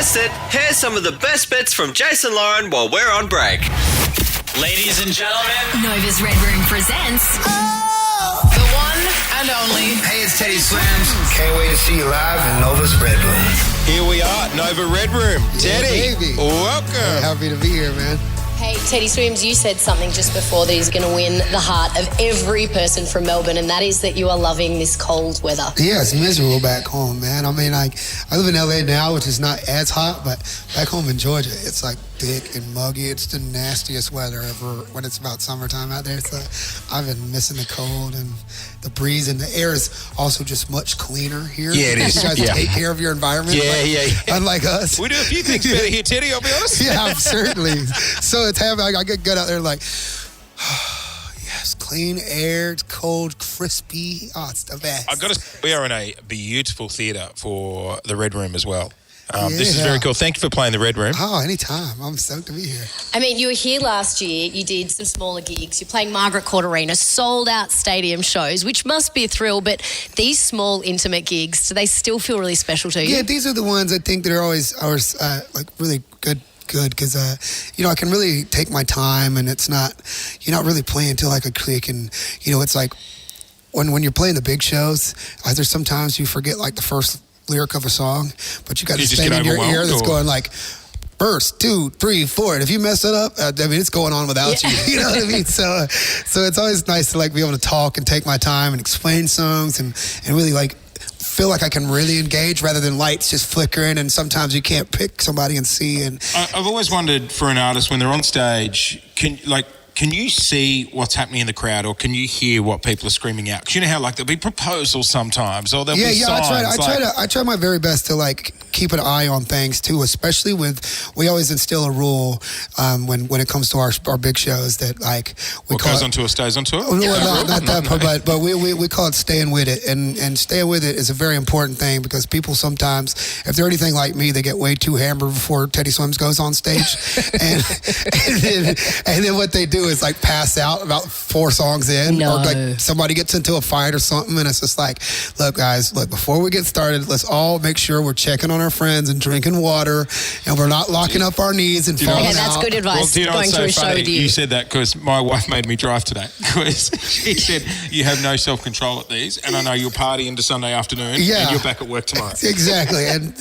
guessed it, here's some of the best bits from Jase and Lauren while we're on break. Ladies and gentlemen, Nova's Red Room presents the one and only. Hey, it's Teddy Swims. Can't wait to see you live in Nova's Red Room. Here we are, Nova Red Room. Teddy, Yeah, baby. welcome. Happy to be here, man. Hey, Teddy Swims, you said something just before that is going to win the heart of every person from Melbourne, and that is that you are loving this cold weather. Yeah, it's miserable back home, man. I mean, like, I live in LA now, which is not as hot, but back home in Georgia, it's like thick and muggy. It's the nastiest weather ever when it's about summertime out there. So I've been missing the cold and the breeze, and the air is also just much cleaner here. Yeah, it is. You guys take care of your environment. Yeah. Unlike us. We do a few things better here, Teddy, I'll be honest. Yeah, certainly. So it's happening. I get good out there like, yes, clean air, it's cold, crispy. Oh, it's the best. I've got to say, we are in a beautiful theatre for the Red Room as well. This is very cool. Thank you for playing the Red Room. Oh, anytime. I'm stoked to be here. I mean, you were here last year, you did some smaller gigs, you're playing Margaret Court Arena, sold out stadium shows, which must be a thrill, but these small, intimate gigs, do they still feel really special to you? Yeah, these are the ones I think that are always like really good because I can really take my time, and it's not, you're not really playing till like a click, and it's like when you're playing the big shows, there's sometimes you forget like the first lyric of a song, but you got this thing in your ear that's going like verse 2, 3, 4, and if you mess it up, it's going on without you. You know what I mean? So it's always nice to like be able to talk and take my time and explain songs and really like feel like I can really engage rather than lights just flickering, and sometimes you can't pick somebody and see. And I've always wondered for an artist when they're on stage, can you see what's happening in the crowd, or can you hear what people are screaming out? Because you know how like there'll be proposals sometimes, or there'll be signs. I try my very best to like keep an eye on things too, especially we always instill a rule when it comes to our big shows that like what goes on tour stays on tour. Oh, no, not that part, but we call it staying with it, and staying with it is a very important thing because people sometimes, if they're anything like me, they get way too hammered before Teddy Swims goes on stage, and then what they do is like pass out about 4 songs in, or like somebody gets into a fight or something, and it's just like, look guys, before we get started, let's all make sure we're checking on our friends and drinking water, and we're not locking up our knees and falling out. Okay, that's good advice. Well, going to a show with you. You said that because my wife made me drive today because she said you have no self-control at these, and I know you'll party into Sunday afternoon, and you're back at work tomorrow. Exactly, and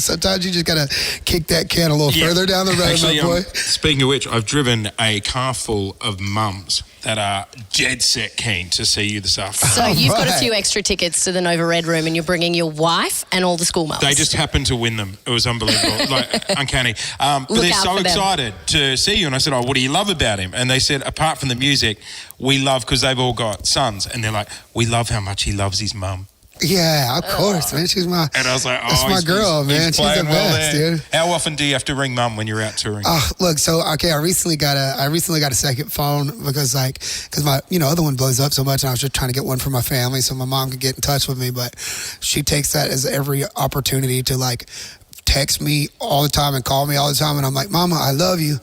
sometimes you just gotta kick that can a little further down the road. Actually, boy. Speaking of which, I've driven a car full of mums that are dead set keen to see you this afternoon. So you've got a few extra tickets to the Nova Red Room, and you're bringing your wife and all the school mums. They just happened to win them. It was unbelievable, like uncanny. But they're so excited to see you. And I said, what do you love about him? And they said, apart from the music, we love, because they've all got sons, and they're like, we love how much he loves his mum. Yeah, of course, man. She's my. And I was like, that's my girl, man. She's the best, dude. How often do you have to ring mum when you're out touring? Look, so I recently got a second phone because my other one blows up so much, and I was just trying to get one for my family so my mom could get in touch with me. But she takes that as every opportunity to like text me all the time and call me all the time, and I'm like, Mama, I love you.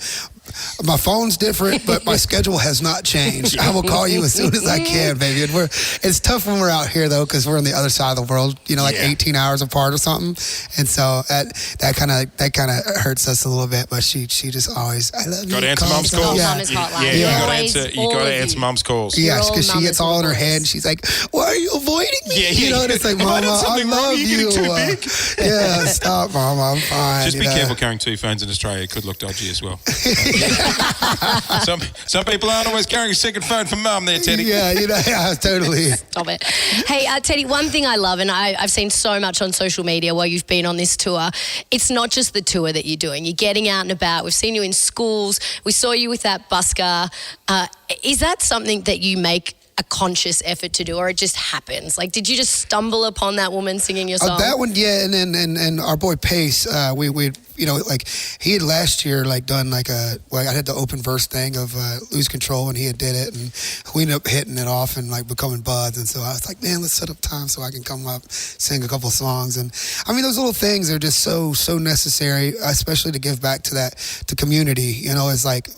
My phone's different, but my schedule has not changed. I will call you as soon as I can, baby. And it's tough when we're out here though, because we're on the other side of the world, 18 hours apart or something. And so that kind of hurts us a little bit. But she just always, I love you. Got to answer mum's calls. You got to answer mum's calls. Yes, because she gets all in her head, and she's like, "Why are you avoiding me?" And it's like, Mama, I love you. Yeah, stop, Mama. I'm fine. Just be careful carrying 2 phones in Australia. It could look dodgy as well. Some people aren't always carrying a second phone for mum there, Teddy. Yeah, totally. Stop it. Hey, Teddy, one thing I love, and I've seen so much on social media while you've been on this tour, it's not just the tour that you're doing. You're getting out and about. We've seen you in schools. We saw you with that busker. Is that something that you make a conscious effort to do, or it just happens? Like, did you just stumble upon that woman singing your song? That one, yeah, and our boy Pace, we he had last year done I had the open verse thing of Lose Control, and he had did it, and we ended up hitting it off and becoming buds, and so I was like, man, let's set up time so I can come up, sing a couple songs. And I mean, those little things are just so necessary, especially to give back to community. It's like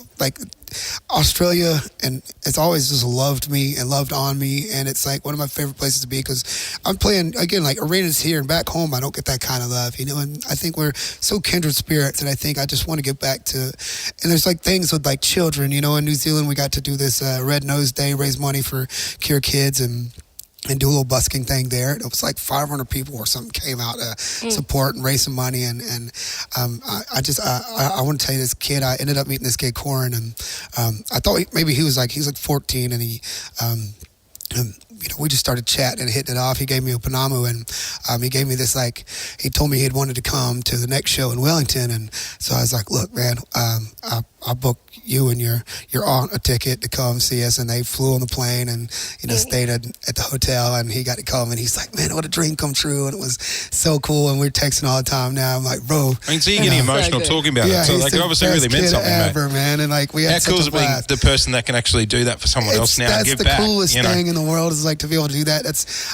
Australia, and it's always just loved me and loved on me, and it's like one of my favorite places to be because I'm playing again like arenas here and back home. I don't get that kind of love, and I think we're so kindred spirits, and I think I just want to get back to. And there's like things with like children, in New Zealand we got to do this Red Nose Day, raise money for Cure Kids and do a little busking thing there. It was like 500 people or something came out to support and raise some money. And I want to tell you, this kid, I ended up meeting this kid, Corin, and I thought maybe he was like 14, and he, we just started chatting and hitting it off. He gave me a Panamu, and he gave me this, he told me he had wanted to come to the next show in Wellington. And so I was like, look, man, I'll book you and your aunt a ticket to come see us. And they flew on the plane and, stayed at the hotel, and he got to come, and he's like, man, what a dream come true. And it was so cool. And we're texting all the time now. I'm like, bro. I can see you getting emotional talking about it. So it obviously really meant something, ever, man. And we had how cool is such a blast. being the person that can actually do that for someone else now and give back. That's the coolest thing in the world is to be able to do that.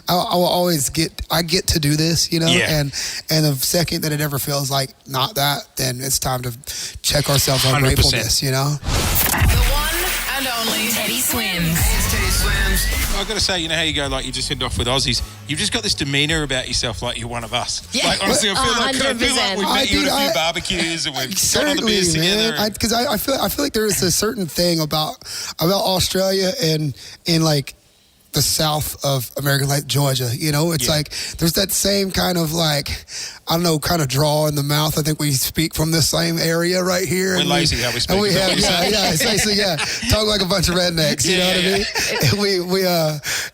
I will always get to do this, and the second that it ever feels like not that, then it's time to check ourselves on 100%. gratefulness, The one and only Teddy Swims. I've got to say, how you go, you just head off with Aussies. You've just got this demeanour about yourself like you're one of us. Yeah. Honestly, I feel like 100%. we've met you at a few barbecues and we've gone on the beers together. Because I feel like there is a certain thing about Australia and in the south of America, like Georgia, it's there's that same kind of kind of draw in the mouth. I think we speak from the same area right here. We're lazy how we speak. And we have, it's basically, talk like a bunch of rednecks, you know what I mean?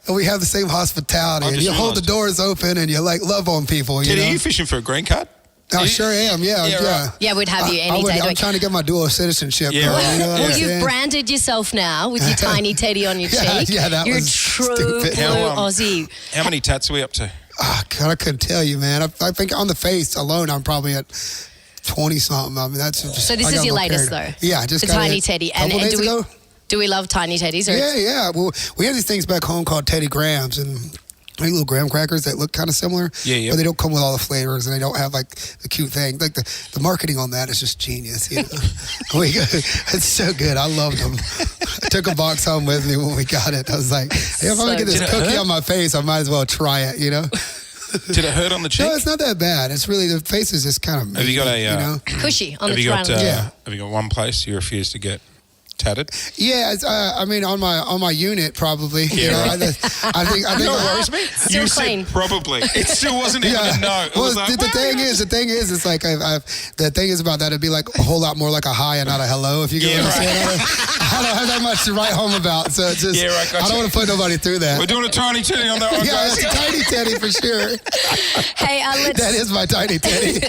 And we have the same hospitality. And you hold the doors open and you love on people. Ted, are you fishing for a green card? I sure am, yeah. Right. Yeah, we'd have you any day. I'm trying to get my dual citizenship. Yeah, right. Well, you've branded yourself now with your tiny Teddy on your cheek. Yeah, that You're was a true stupid. blue Aussie. How many tats are we up to? Oh, God, I couldn't tell you, man. I think on the face alone, I'm probably at 20-something. I mean, that's just... So this is your latest, though? Yeah, just the tiny Teddy. And do we love tiny Teddies? Or? Yeah. Well, we have these things back home called Teddy Grahams, and little graham crackers that look kind of similar, but they don't come with all the flavors, and they don't have the cute thing. The marketing on that is just genius. It's so good. I loved them. I took a box home with me when we got it. I was like, hey, if I'm gonna get this cookie on my face, I might as well try it. Did it hurt on the cheek? No, it's not that bad. It's really the face is just kind of. Have you got a cushy on the front? Have you got one place you refuse to get tatted? Yeah, I mean on my unit probably. Yeah, I think what worries me? Still you clean. said probably. It still wasn't even a no. It was the thing is, it's like the thing is about that. It'd be like a whole lot more like a hi and not a hello. If you get what I'm saying. I don't have that much to write home about, so it's just I don't want to put nobody through that. We're doing a tiny Teddy on that one. Yeah, it's a tiny Teddy for sure. Hey, that is my tiny Teddy.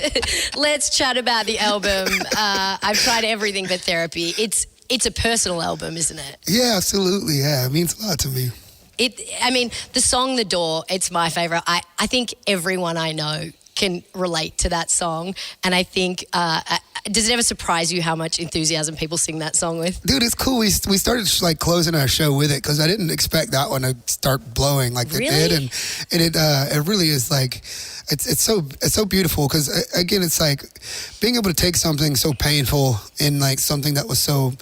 Let's chat about the album. I've tried everything but therapy. It's a personal album, isn't it? Yeah, absolutely. Yeah, it means a lot to me. The song "The Door," it's my favorite. I think everyone I know can relate to that song, and I think does it ever surprise you how much enthusiasm people sing that song with? Dude, it's cool. We started closing our show with it because I didn't expect that one to start blowing like it did, and it really is it's so beautiful because again it's being able to take something so painful and something that was so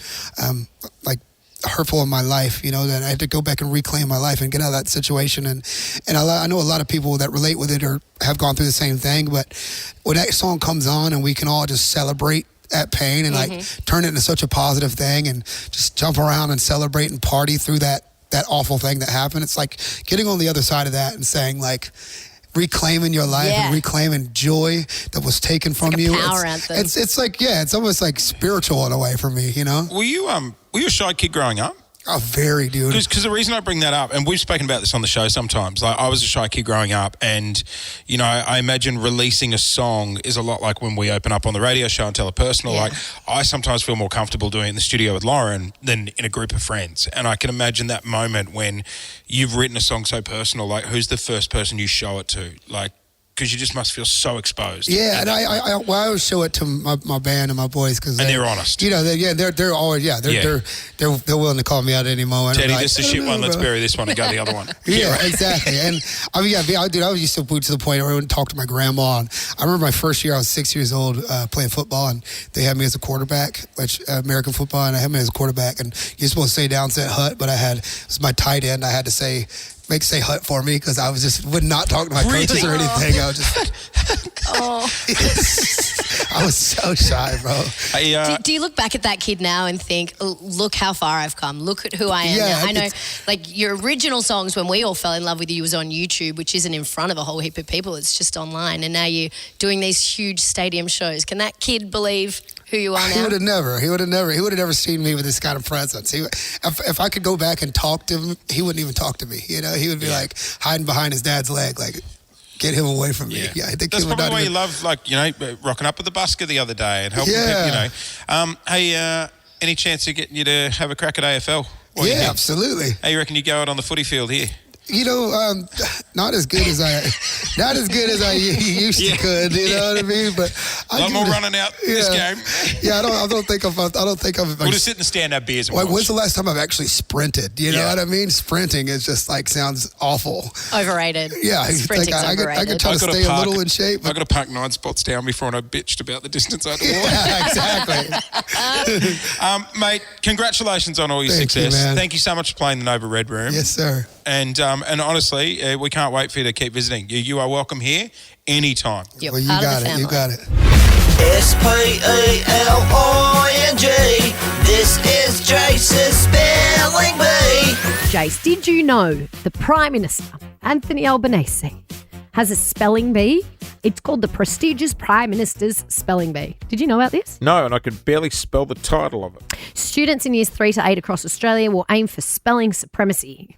hurtful in my life, that I had to go back and reclaim my life and get out of that situation. And I know a lot of people that relate with it or have gone through the same thing, but when that song comes on and we can all just celebrate that pain and turn it into such a positive thing and just jump around and celebrate and party through that awful thing that happened. It's like getting on the other side of that and saying reclaiming your life and reclaiming joy that was taken from you. Power anthem. It's almost spiritual in a way for me, Were you a shy kid growing up? Oh, very, dude. Because the reason I bring that up, and we've spoken about this on the show sometimes, I was a shy kid growing up, and, I imagine releasing a song is a lot like when we open up on the radio show and tell a personal. I sometimes feel more comfortable doing it in the studio with Lauren than in a group of friends. And I can imagine that moment when you've written a song so personal, who's the first person you show it to? because you just must feel so exposed. Yeah, and I always show it to my band and my boys because they're honest. You know, they're always they're willing to call me out at any moment. Teddy, Like, this is a shit one. Let's bury this one and go the other one. Yeah, exactly. And I mean, I was used to the point where I would talk to my grandma. And I remember my first year, I was 6 years old playing football, and they had me as a quarterback, which American football, and I had me as a quarterback. And you're supposed to say down set hut, but it was my tight end. I had to say hut for me because I would not talk to my coaches or anything. I was just, I was so shy, bro. Do you look back at that kid now and think, look how far I've come. Look at who I am now. I know, like, your original songs when we all fell in love with you was on YouTube, which isn't in front of a whole heap of people. It's just online. And now you're doing these huge stadium shows. Can that kid believe who you are now? He would have never seen me with this kind of presence. If I could go back and talk to him, he wouldn't even talk to me. You know, he would be like hiding behind his dad's leg, like, get him away from me. Yeah, that's probably why you love, like, you know, rocking up with the busker the other day and helping people, you know. Hey, any chance of getting you to have a crack at AFL? Yeah, absolutely. How you reckon you go out on the footy field here? You know, not as good as I used to could. You know what I mean? But a lot more running out this game. Yeah, I don't think I've. We'll just sit and stand our beers. Like, when's the last time I've actually sprinted? You know what I mean? Sprinting is just like sounds awful. Overrated. Yeah, sprinting's overrated. I could try to stay a little in shape. I got to park 9 spots down before I bitched about the distance I had to walk. Yeah, exactly. Mate, congratulations on all your success. Thank you so much for playing the Nova Red Room. Yes, sir. And honestly, we can't wait for you to keep visiting. You are welcome here anytime. Yep. Well, you got it. You got it. SPELLING. This is Jase's Spelling Bee. Jase, did you know the Prime Minister, Anthony Albanese, has a spelling bee? It's called the prestigious Prime Minister's Spelling Bee. Did you know about this? No, and I could barely spell the title of it. Students in years 3 to 8 across Australia will aim for spelling supremacy.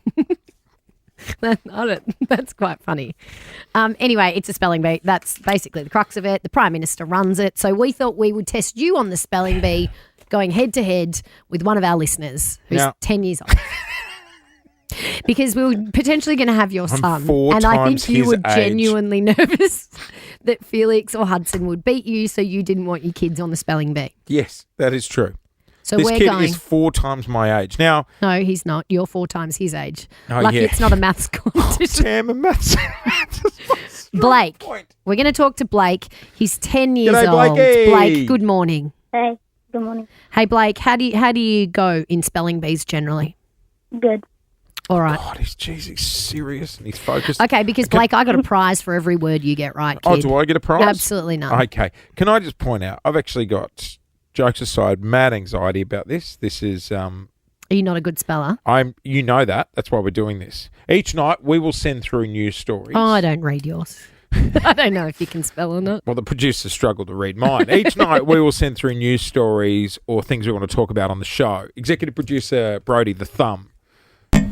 That's quite funny. Anyway, it's a spelling bee. That's basically the crux of it. The Prime Minister runs it. So we thought we would test you on the spelling bee, going head to head with one of our listeners who's 10 years old. Because we were potentially going to have your son. And I think you were genuinely nervous that Felix or Hudson would beat you, so you didn't want your kids on the spelling bee. Yes, that is true. So this we're kid going. is 4 times my age. Now, no, he's not. You're 4 times his age. Oh, Lucky it's not a maths competition. Damn, a maths. Blake. We're going to talk to Blake. He's 10 years G'day, old. Blakey. Blake, good morning. Hey, good morning. Hey, Blake, how do you go in spelling bees generally? Good. All right. God, he's serious and he's focused. Okay, because Blake, I got a prize for every word you get right, kid. Oh, do I get a prize? Absolutely not. Okay. Can I just point out, I've actually got, jokes aside, mad anxiety about this. This is... Are you not a good speller? You know that. That's why we're doing this. Each night we will send through news stories. Oh, I don't read yours. I don't know if you can spell or not. Well, the producers struggle to read mine. Each night we will send through news stories or things we want to talk about on the show. Executive producer Brody, the thumb.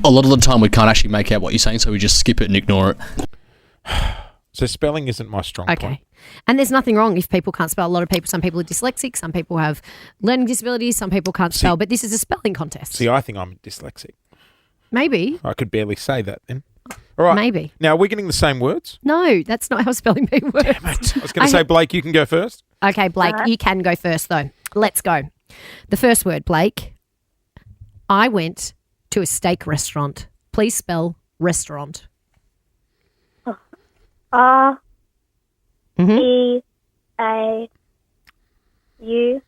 A lot of the time we can't actually make out what you're saying, so we just skip it and ignore it. So spelling isn't my strong point. Okay. And there's nothing wrong if people can't spell. A lot of people, some people are dyslexic, some people have learning disabilities, some people can't spell, but this is a spelling contest. See, I think I'm dyslexic. Maybe. I could barely say that then. All right. Maybe. Now, are we getting the same words? No, that's not how spelling bee works. Damn it. I was going to say, Blake, you can go first. Okay, Blake, you can go first, though. Let's go. The first word, Blake. I went to a steak restaurant. Please spell restaurant. R E A U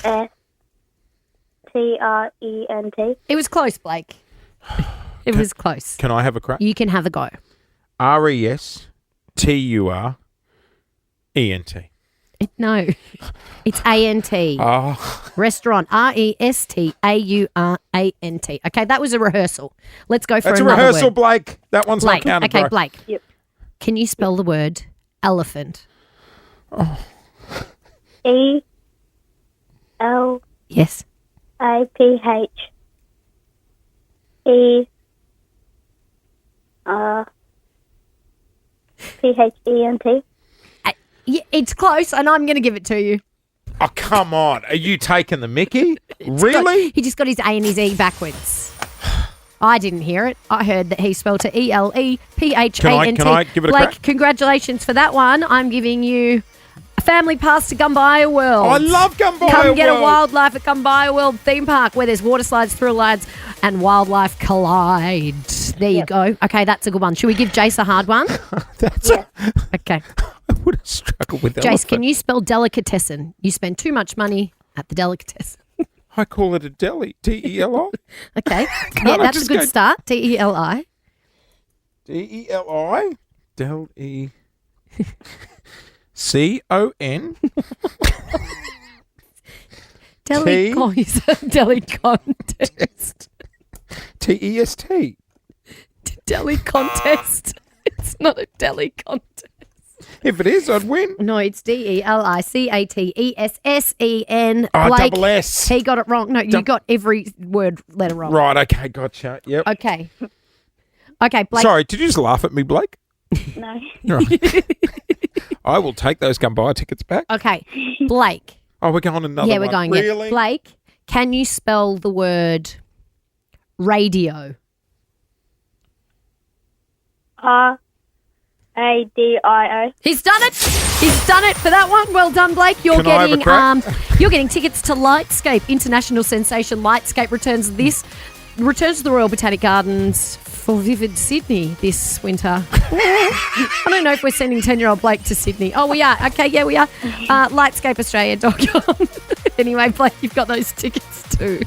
S T R E N T. It was close, Blake. It was close. Can I have a crack? You can have a go. RESTURENT. No, it's A-N-T. Oh. Restaurant, RESTAURANT. Okay, that was a rehearsal. Let's go for That's another a rehearsal, word. Blake. That one's Blake. not counted, Okay, bro. Blake. Yep. Can you spell the word elephant? Oh. E-L Yes. A-P-H E P-H-E-N-T. Yeah, it's close, and I'm going to give it to you. Oh, come on. Are you taking the mickey? Really? He just got his A and his E backwards. I didn't hear it. I heard that he spelled it ELEPHANT. Can I give it a Blake, crack? congratulations for that one. I'm giving you a family pass to Gumbaya World. I love Gumbaya World. Come get a wildlife at Gumbaya World theme park where there's water slides, thrill rides, and wildlife collide. There you go. Okay, that's a good one. Should we give Jase a hard one? Okay. I would have struggled with that. Jase, can you spell delicatessen? You spend too much money at the delicatessen. I call it a deli. DELI. Okay. Yeah, that's a good start. DELI. DELI. Del-E. C-O-N. Deli contest. T-E-S-T. Deli contest. It's not a deli contest. If it is, I'd win. No, it's DELICATESSEN. Oh, Blake, double S. he got it wrong. No, you got every word letter wrong. Right, okay, gotcha. Yep. Okay. Okay, Blake. Sorry, did you just laugh at me, Blake? No. Right. I will take those Gumbaya tickets back. Okay, Blake. Oh, we're going another Yeah, we're one. going. Really? Yeah. Blake, can you spell the word radio? RADIO. He's done it. He's done it for that one. Well done, Blake. You're Can I have a getting crack? you're getting tickets to Lightscape. International sensation Lightscape returns to the Royal Botanic Gardens for Vivid Sydney this winter. I don't know if we're sending 10-year-old Blake to Sydney. Oh, we are. Okay, yeah, we are. Lightscapeaustralia.com. Anyway, Blake, you've got those tickets too.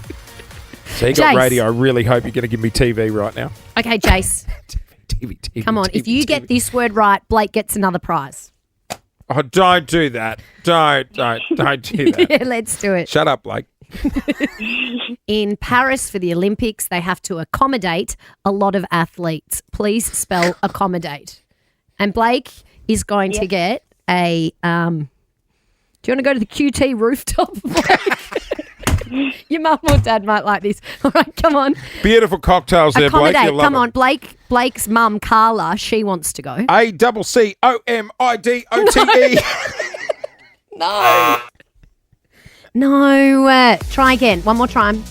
So you got Jase. radio. I really hope you're going to give me TV right now. Okay, Jase. TV. Come on. If you get this word right, Blake gets another prize. Oh, don't do that. Don't do that. Yeah, let's do it. Shut up, Blake. In Paris for the Olympics, they have to accommodate a lot of athletes. Please spell accommodate. And Blake is going to get a. Do you want to go to the QT rooftop, Blake? Your mum or dad might like this. All right, come on. Beautiful cocktails there, Blake. Accommodate. You'll love Come it. on, Blake. Blake's mum, Carla, she wants to go. ACCOMIDOTE. No. No. Try again. One more time.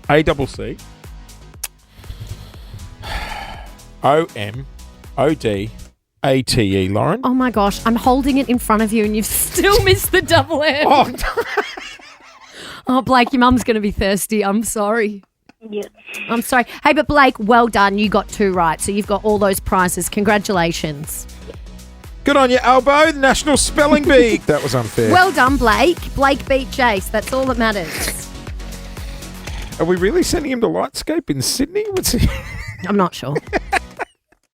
ACC OMODATE, Lauren. Oh my gosh, I'm holding it in front of you and you've still missed the double M. Oh, Blake, your mum's going to be thirsty. I'm sorry. Yeah. I'm sorry. Hey, but Blake, well done. You got 2 right. So you've got all those prizes. Congratulations. Good on you, Albo. The National Spelling Bee. That was unfair. Well done, Blake. Blake beat Jase. That's all that matters. Are we really sending him to Lightscape in Sydney? What's he? I'm not sure.